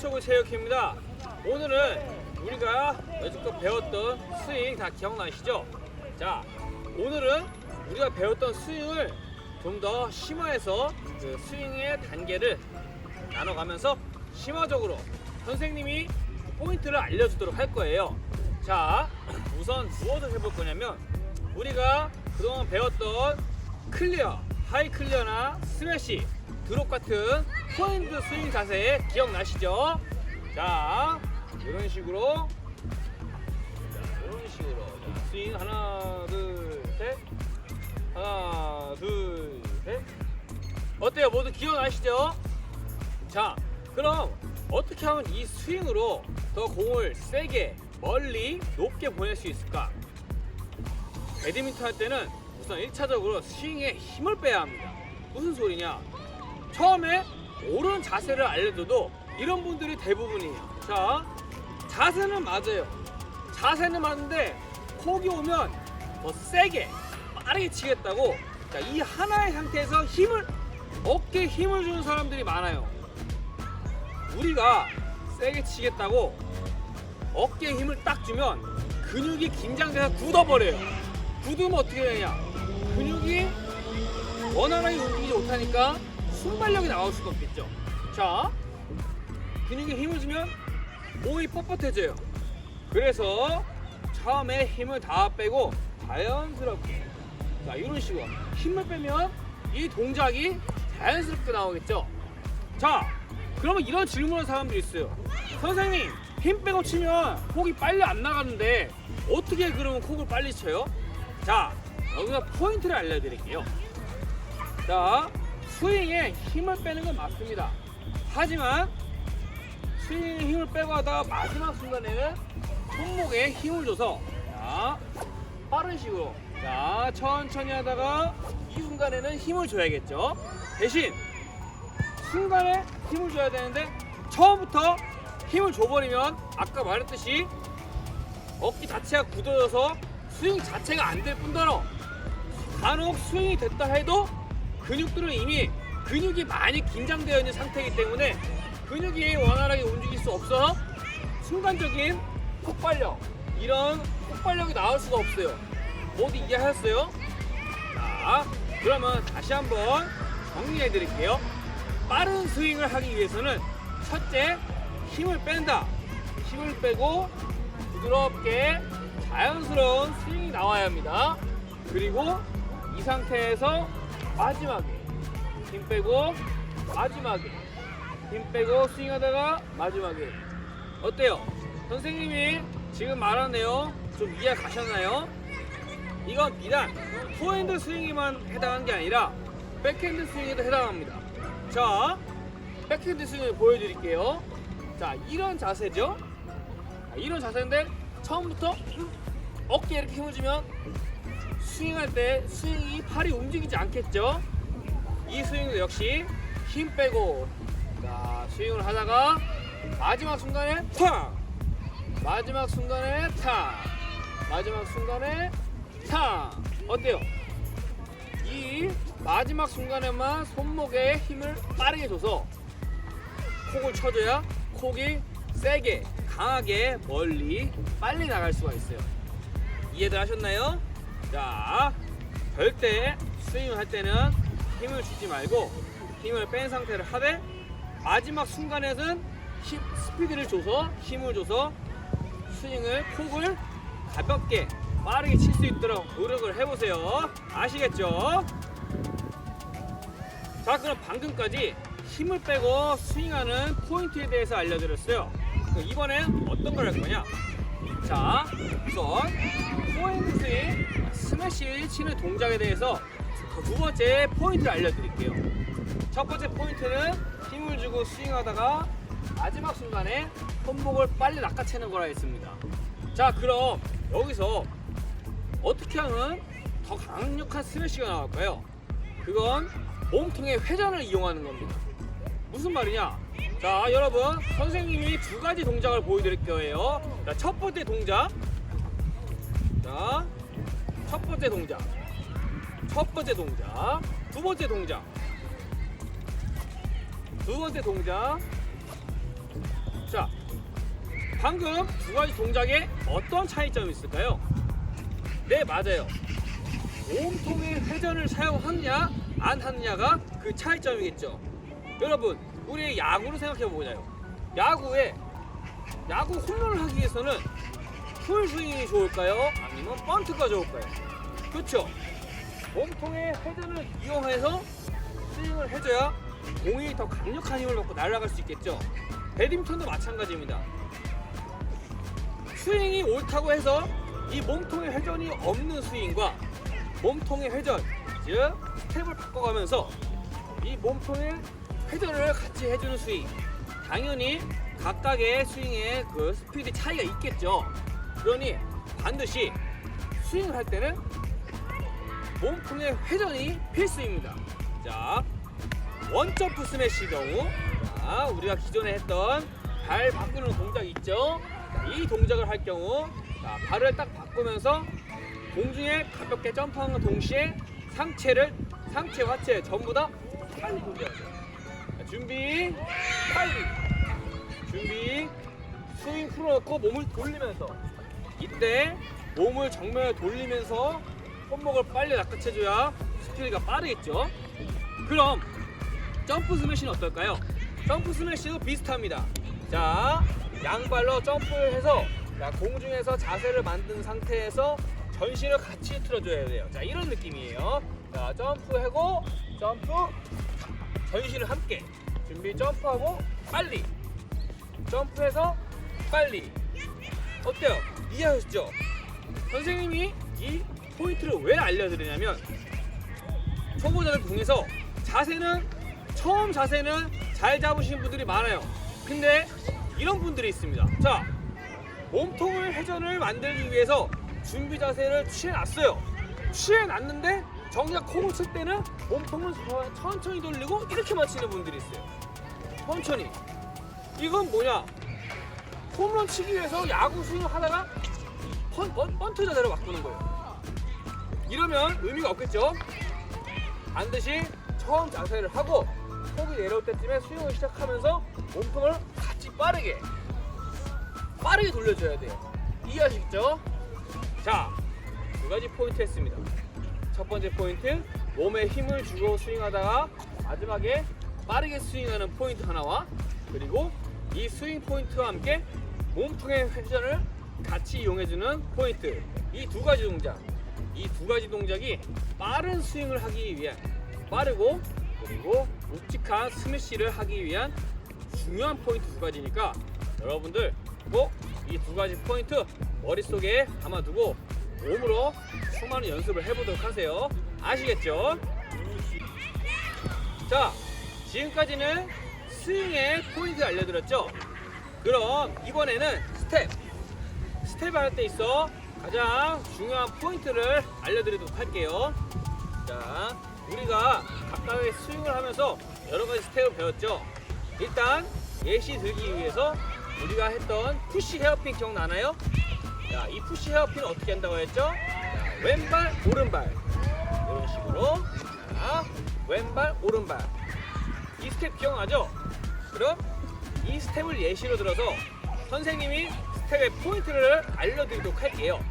힘차고 체육입니다. 오늘은 우리가 여지껏 배웠던 스윙 다 기억나시죠? 자, 오늘은 우리가 배웠던 스윙을 좀 더 심화해서 그 스윙의 단계를 나눠가면서 심화적으로 선생님이 포인트를 알려주도록 할 거예요. 자, 우선 무엇을 해볼 거냐면 우리가 그동안 배웠던 클리어, 하이 클리어나 스매시, 드롭 같은 포핸드 스윙 자세 기억나시죠? 자, 이런 식으로 자, 스윙 하나, 둘, 셋, 하나, 둘, 셋. 어때요? 모두 기억나시죠? 자, 그럼 어떻게 하면 이 스윙으로 더 공을 세게, 멀리, 높게 보낼 수 있을까? 배드민턴 할 때는 우선 1차적으로 스윙에 힘을 빼야 합니다. 무슨 소리냐? 처음에 옳은 자세를 알려줘도 이런 분들이 대부분이에요. 자, 자세는 맞아요. 자세는 맞는데 콕이 오면 더 세게, 빠르게 치겠다고, 자, 이 하나의 상태에서 어깨에 힘을 주는 사람들이 많아요. 우리가 세게 치겠다고 어깨에 힘을 딱 주면 근육이 긴장돼서 굳어버려요. 굳으면 어떻게 되냐? 근육이 원활하게 움직이지 못하니까 순발력이 나올 수가 없겠죠. 자, 근육에 힘을 주면 몸이 뻣뻣해져요. 그래서 처음에 힘을 다 빼고 자연스럽게, 자, 이런 식으로 힘을 빼면 이 동작이 자연스럽게 나오겠죠. 자, 그러면 이런 질문을 사람들이 있어요. 선생님, 힘 빼고 치면 콕이 빨리 안 나가는데 어떻게 그러면 콕을 빨리 쳐요? 자, 여기서 포인트를 알려드릴게요. 자, 스윙에 힘을 빼는 건 맞습니다. 하지만 스윙에 힘을 빼고 하다가 마지막 순간에는 손목에 힘을 줘서, 자, 빠른 식으로, 자, 천천히 하다가 이 순간에는 힘을 줘야겠죠. 대신 순간에 힘을 줘야 되는데 처음부터 힘을 줘버리면 아까 말했듯이 어깨 자체가 굳어져서 스윙 자체가 안 될 뿐더러 간혹 스윙이 됐다 해도 근육들은 이미 근육이 많이 긴장되어 있는 상태이기 때문에 근육이 원활하게 움직일 수 없어서 순간적인 폭발력, 이런 폭발력이 나올 수가 없어요. 모두 이해하셨어요? 자, 그러면 다시 한번 정리해 드릴게요. 빠른 스윙을 하기 위해서는 첫째, 힘을 뺀다. 힘을 빼고 부드럽게 자연스러운 스윙이 나와야 합니다. 그리고 이 상태에서 마지막에 힘 빼고, 마지막에 힘 빼고 스윙하다가 마지막에. 어때요? 선생님이 지금 말한 내용 좀 이해 가셨나요? 이건 비단 포핸드 스윙에만 해당하는 게 아니라 백핸드 스윙에도 해당합니다. 자, 백핸드 스윙을 보여드릴게요. 자, 이런 자세죠? 이런 자세인데 처음부터 어깨에 이렇게 힘을 주면 스윙할 때 스윙이 팔이 움직이지 않겠죠? 이 스윙도 역시 힘 빼고, 자, 스윙을 하다가 마지막 순간에 탕! 마지막 순간에 탕! 마지막 순간에 탕! 어때요? 이 마지막 순간에만 손목에 힘을 빠르게 줘서 콕을 쳐줘야 콕이 세게, 강하게, 멀리, 빨리 나갈 수가 있어요. 이해들 하셨나요? 자, 절대 스윙을 할 때는 힘을 주지 말고 힘을 뺀 상태를 하되 마지막 순간에는 스피드를 줘서, 힘을 줘서 스윙을, 콕을 가볍게, 빠르게 칠 수 있도록 노력을 해보세요. 아시겠죠? 자, 그럼 방금까지 힘을 빼고 스윙하는 포인트에 대해서 알려드렸어요. 이번엔 어떤 걸 할 거냐? 자, 우선 포핸드 스윙, 스매시 치는 동작에 대해서 두 번째 포인트를 알려드릴게요. 첫 번째 포인트는 힘을 주고 스윙하다가 마지막 순간에 손목을 빨리 낚아채는 거라 했습니다. 자, 그럼 여기서 어떻게 하면 더 강력한 스매시가 나올까요? 그건 몸통의 회전을 이용하는 겁니다. 무슨 말이냐? 자, 여러분, 선생님이 두 가지 동작을 보여드릴 거예요. 자, 첫 번째 동작. 자, 첫 번째 동작. 첫 번째 동작. 두 번째 동작. 두 번째 동작. 방금 두 가지 동작에 어떤 차이점이 있을까요? 네, 맞아요. 몸통의 회전을 사용하느냐 안 하느냐가 그 차이점이겠죠. 여러분, 우리 야구를 생각해 보자요. 야구 홈런을 하기 위해서는 풀스윙이 좋을까요? 아니면 번트가 좋을까요? 그렇죠. 몸통의 회전을 이용해서 스윙을 해줘야 공이 더 강력한 힘을 받고 날아갈 수 있겠죠. 배드민턴도 마찬가지입니다. 스윙이 옳다고 해서 이 몸통의 회전이 없는 스윙과 몸통의 회전, 즉 스텝을 바꿔가면서 이 몸통의 회전을 같이 해주는 스윙, 당연히 각각의 스윙의 그 스피드 차이가 있겠죠. 그러니 반드시 스윙을 할 때는 몸통의 회전이 필수입니다. 자, 원점프 스매시 경우, 자, 우리가 기존에 했던 발 바꾸는 동작 있죠. 자, 이 동작을 할 경우, 자, 발을 딱 바꾸면서 공중에 가볍게 점프하는 동시에 상체, 하체 전부 다 빨리 돌려야 돼요. 자, 준비, 빨리. 준비, 스윙 풀어놓고 몸을 돌리면서, 이때 몸을 정면에 돌리면서 손목을 빨리 낚아채줘야 스피드가 빠르겠죠. 그럼 점프 스매시는 어떨까요? 점프 스매시도 비슷합니다. 자, 양발로 점프를 해서, 자, 공중에서 자세를 만든 상태에서 전신을 같이 틀어줘야 돼요. 자, 이런 느낌이에요. 자, 점프하고 점프, 전신을 함께. 준비, 점프하고 빨리. 점프해서 빨리. 어때요? 이해하셨죠? 선생님이 이 포인트를 왜 알려드리냐면, 초보자들 중에서 처음 자세는 잘 잡으시는 분들이 많아요. 근데 이런 분들이 있습니다. 자, 몸통을 회전을 만들기 위해서 준비 자세를 취해놨어요. 취해놨는데 정작 콩을 칠 때는 몸통을 천천히 돌리고 이렇게만 치는 분들이 있어요. 천천히. 이건 뭐냐? 홈런 치기 위해서 야구 스윙을 하다가 번트 자세로 바꾸는 거예요. 이러면 의미가 없겠죠? 반드시 처음 자세를 하고 턱이 내려올 때쯤에 스윙을 시작하면서 몸통을 같이 빠르게 돌려줘야 돼요. 이해하시겠죠? 자, 두 가지 포인트 했습니다. 첫 번째 포인트, 몸에 힘을 주고 스윙하다가 마지막에 빠르게 스윙하는 포인트 하나와, 그리고 이 스윙 포인트와 함께 몸통의 회전을 같이 이용해주는 포인트, 이 두 가지 동작이 빠른 스윙을 하기 위한, 빠르고 그리고 묵직한 스매시를 하기 위한 중요한 포인트 두 가지니까 여러분들 꼭 이 두 가지 포인트 머릿속에 담아두고 몸으로 수많은 연습을 해보도록 하세요. 아시겠죠? 자, 지금까지는 스윙의 포인트 알려드렸죠? 그럼 이번에는 스텝 할 때 있어 가장 중요한 포인트를 알려드리도록 할게요. 자, 우리가 각각의 스윙을 하면서 여러 가지 스텝을 배웠죠. 일단 예시 들기 위해서 우리가 했던 푸시 헤어핀 기억나나요? 자, 이 푸시 헤어핀은 어떻게 한다고 했죠? 자, 왼발 오른발 이런 식으로. 자, 왼발 오른발, 이 스텝 기억나죠? 그럼 이 스텝을 예시로 들어서 선생님이 스텝의 포인트를 알려드리도록 할게요.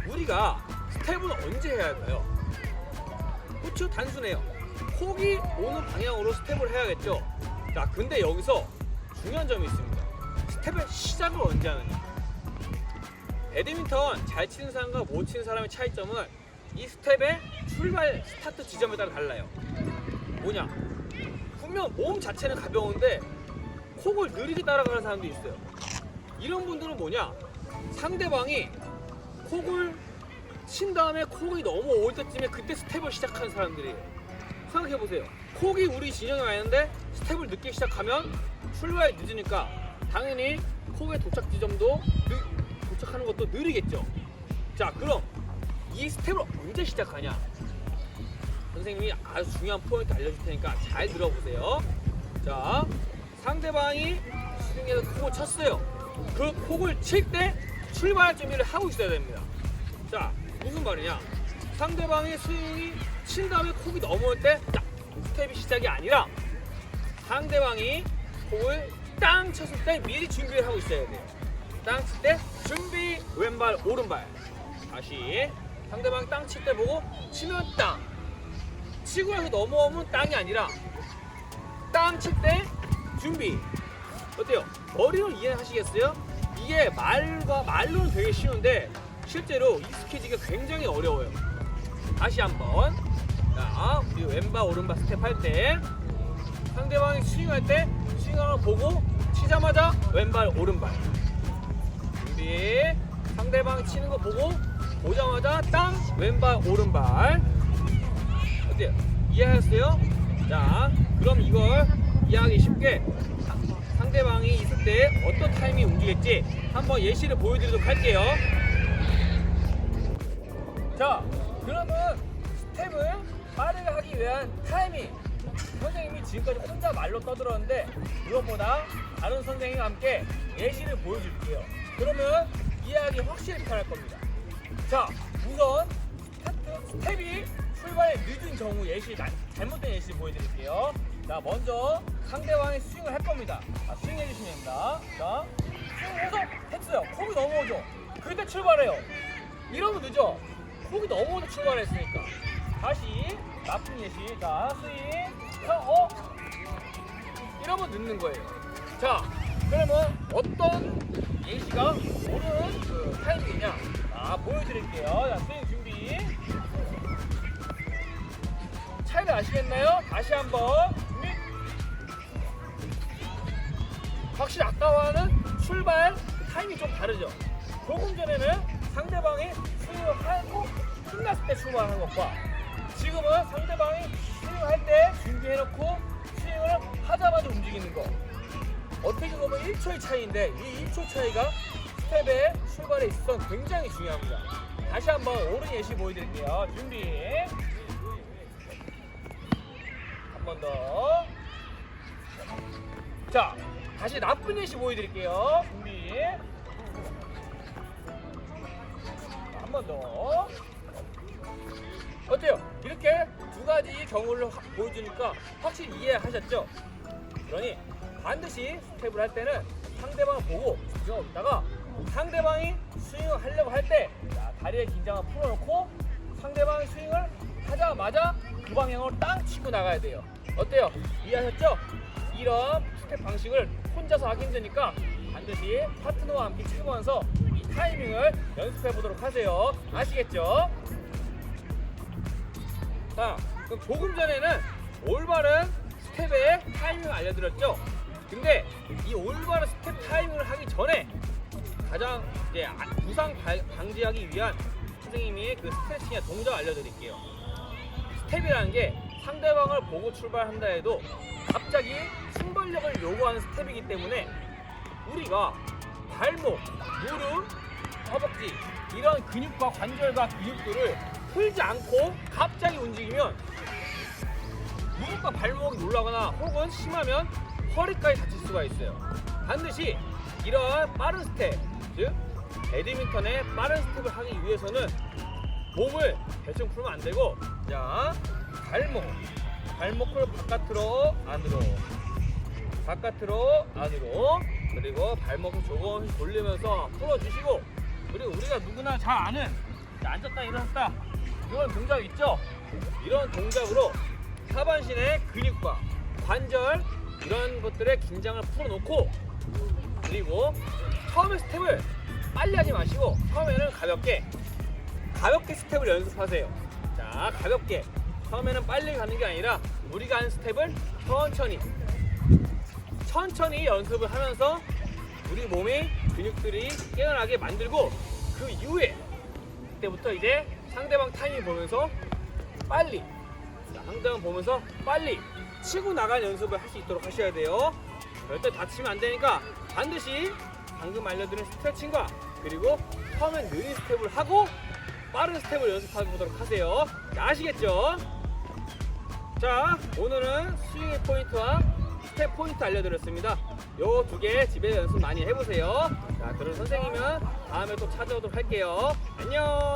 우리가 스텝은 언제 해야 할까요? 그렇죠, 단순해요. 콕이 오는 방향으로 스텝을 해야겠죠. 자, 근데 여기서 중요한 점이 있습니다. 스텝의 시작을 언제 하느냐. 배드민턴 잘 치는 사람과 못 치는 사람의 차이점은 이 스텝의 출발 스타트 지점에 따라 달라요. 뭐냐, 분명 몸 자체는 가벼운데 콕을 느리게 따라가는 사람도 있어요. 이런 분들은 뭐냐, 상대방이 콕을 친 다음에 콕이 넘어올 때쯤에 그때 스텝을 시작하는 사람들이에요. 생각해보세요. 콕이 우리 진영에 와 있는데 스텝을 늦게 시작하면 출발이 늦으니까 당연히 콕의 도착 지점도 도착하는 것도 느리겠죠. 자, 그럼 이 스텝을 언제 시작하냐? 선생님이 아주 중요한 포인트 알려줄 테니까 잘 들어보세요. 자, 상대방이 스윙에서 콕을 쳤어요. 그 콕을 칠 때 출발 준비를 하고 있어야 됩니다. 자, 무슨 말이냐? 상대방의 스윙이 친 다음에 콕이 넘어올 때 딱 스텝이 시작이 아니라 상대방이 콕을 땅 쳤을 때 미리 준비를 하고 있어야 돼요. 땅 칠 때 준비, 왼발 오른발. 다시 상대방 땅 칠 때 보고 치면 땅, 치고 나서 넘어오면 땅이 아니라 땅 칠 때 준비. 어때요? 머리로 이해하시겠어요? 이게 말로는 되게 쉬운데 실제로 익숙해지기가 굉장히 어려워요. 다시 한번. 자, 우리 왼발 오른발 스텝 할 때 상대방이 스윙할 때 스윙을 보고 치자마자 왼발 오른발 준비. 상대방이 치는 거 보고 보자마자 땅 왼발 오른발. 어때요? 이해하셨어요? 자, 그럼 이걸 이해하기 쉽게 상대방이 있을 때 어떤 타이밍이 움직일지 한번 예시를 보여드리도록 할게요. 자, 그러면 스텝을 빠르게 하기 위한 타이밍, 선생님이 지금까지 혼자 말로 떠들었는데 그것보다 다른 선생님과 함께 예시를 보여줄게요. 그러면 이해하기 확실히 편할 겁니다. 자, 우선 스텝이 출발에 늦은 경우 잘못된 예시를 보여드릴게요. 자, 먼저 상대방이 스윙을 할 겁니다. 자, 스윙 해주시면 됩니다. 자, 스윙해서 했어요. 콕이 넘어오죠. 그때 출발해요. 이러면 늦어. 콕이 넘어오서 출발했으니까. 다시 나쁜 예시. 자, 스윙. 이러면 늦는 거예요. 자, 그러면 어떤 예시가 옳은 그 타이밍이냐? 자, 보여드릴게요. 자, 스윙 준비. 차이를 아시겠나요? 다시 한번 준비. 확실히 아까와는 출발 타이밍이 좀 다르죠. 조금 전에는 상대방이 스윙을 하고 끝났을 때 출발하는 것과 지금은 상대방이 스윙할 때 준비해놓고 스윙을 하자마자 움직이는 거, 어떻게 보면 1초의 차이인데 이 1초 차이가 스텝의 출발에 있어서 굉장히 중요합니다. 다시 한번 옳은 예시 보여드릴게요. 준비. 한 번 더. 자, 다시 나쁜 예시 보여드릴게요. 준비. 한 번 더. 어때요? 이렇게 두 가지 경우를 보여주니까 확실히 이해하셨죠? 그러니 반드시 스텝을 할 때는 상대방을 보고 집중하고 있다가 상대방이 스윙을 하려고 할 때 다리의 긴장을 풀어놓고 상대방이 스윙을 하자마자 그 방향으로 땅 치고 나가야 돼요. 어때요? 이해하셨죠? 이런 스텝 방식을 혼자서 하기 힘드니까 반드시 파트너와 함께 치면서 이 타이밍을 연습해 보도록 하세요. 아시겠죠? 자, 그럼 조금 전에는 올바른 스텝의 타이밍을 알려드렸죠? 근데 이 올바른 스텝 타이밍을 하기 전에 가장 이제 부상 방지하기 위한 선생님이 그 스트레칭의 동작을 알려드릴게요. 스텝이라는 게 상대방을 보고 출발한다 해도 갑자기 순발력을 요구하는 스텝이기 때문에 우리가 발목, 무릎, 허벅지 이런 근육과 관절과 근육들을 풀지 않고 갑자기 움직이면 무릎과 발목이 놀라거나 혹은 심하면 허리까지 다칠 수가 있어요. 반드시 이런 빠른 스텝, 즉 배드민턴의 빠른 스텝을 하기 위해서는 몸을 대충 풀면 안 되고, 자, 발목을 바깥으로 안으로, 바깥으로 안으로, 그리고 발목을 조금씩 돌리면서 풀어주시고, 그리고 우리가 누구나 잘 아는 앉았다 일어났다 이런 동작 있죠? 이런 동작으로 하반신의 근육과 관절 이런 것들의 긴장을 풀어놓고, 그리고 처음에 스텝을 빨리 하지 마시고 처음에는 가볍게 스텝을 연습하세요. 자, 가볍게 처음에는 빨리 가는 게 아니라 우리가 하는 스텝을 천천히 연습을 하면서 우리 몸의 근육들이 깨어나게 만들고, 그 이후에 그때부터 이제 상대방 타이밍 보면서 빨리, 상대방 보면서 빨리 치고 나가는 연습을 할 수 있도록 하셔야 돼요. 절대 다치면 안 되니까 반드시 방금 알려드린 스트레칭과 그리고 처음엔 느린 스텝을 하고 빠른 스텝을 연습해 보도록 하세요. 자, 아시겠죠? 자, 오늘은 스윙의 포인트와 스텝 포인트 알려드렸습니다. 요 두 개 집에 연습 많이 해보세요. 자, 그럼 선생님은 다음에 또 찾아오도록 할게요. 안녕.